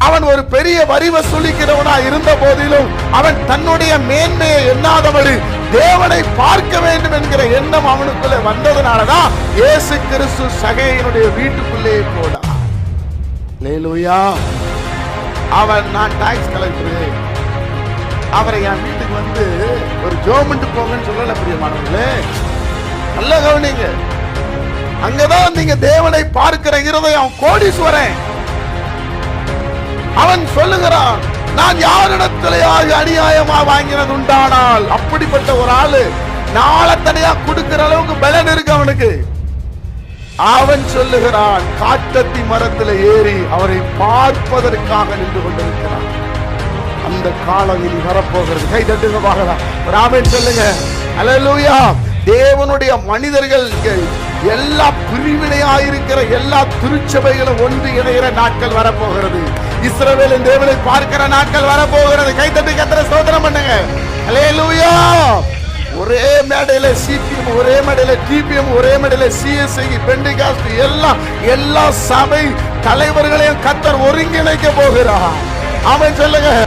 அவன் ஒரு பெரிய வரி வசூலிக்கிறவனா இருந்த போதிலும் அவன் தன்னுடைய மேன்மையை எண்ணாதபடி தேவனை பார்க்க வேண்டும் என்கிற எண்ணம் அவனுக்குள்ளே வந்ததுனாலதான் இயேசு கிறிஸ்து சகேயுடைய வீட்டுக்குள்ளே போனான். அல்லேலூயா. அவன் நான் டாக்ஸ் கலெக்டர், அவரை என் வீட்டுக்கு வந்து ஒரு ஜோமெண்ட் போங்கன்னு சொல்லல பிரியமானவர்களே. நல்ல கவனிங்க, அங்கதான் நீங்க தேவனை பார்க்கிற இருதயம் கோடீஸ்வரன். அவன் சொல்லுகிறான், நான் யாரிடத்திலேயாவது அநியாயமா வாங்கினது உண்டானால், அப்படிப்பட்ட ஒரு ஆளு நாளத்தனையா கொடுக்கிற அளவுக்கு பலன் இருக்கு அவனுக்கு. அவன் சொல்லுகிறான், காட்டத்தி மரத்தில் ஏறி அவரை பார்ப்பதற்காக நின்று கொண்டிருக்கிறான். அந்த காலம் இனி வரப்போகிறது. கை தட்டுங்க பார்க்கலாம். ஆமென் சொல்லுங்க. அல்லேலூயா. தேவனுடைய மனிதர்கள் எல்லா பிரிவினையாயிருக்கிற எல்லா திருச்சபைகளும் ஒன்று இணைகிற நாட்கள் வரப்போகிறது. இஸ்ரவேலின் தேவனை பார்க்கிற நாட்கள் வரப்போகிறது. கை தட்டி கர்த்தரை ஸ்தோத்திரம் பண்ணுங்க. அல்லேலூயா. ஒரே மேடையில சிபிஎம், ஒரே மேடையில டிபிஎம், ஒரே மேடையில சிஎஸ்ஐ, பெண்டிகாஸ்ட் எல்லா சபை தலைவர்களையும் கர்த்தர் ஒருங்கிணைக்க போகிறார். ஆமென் சொல்லுங்க.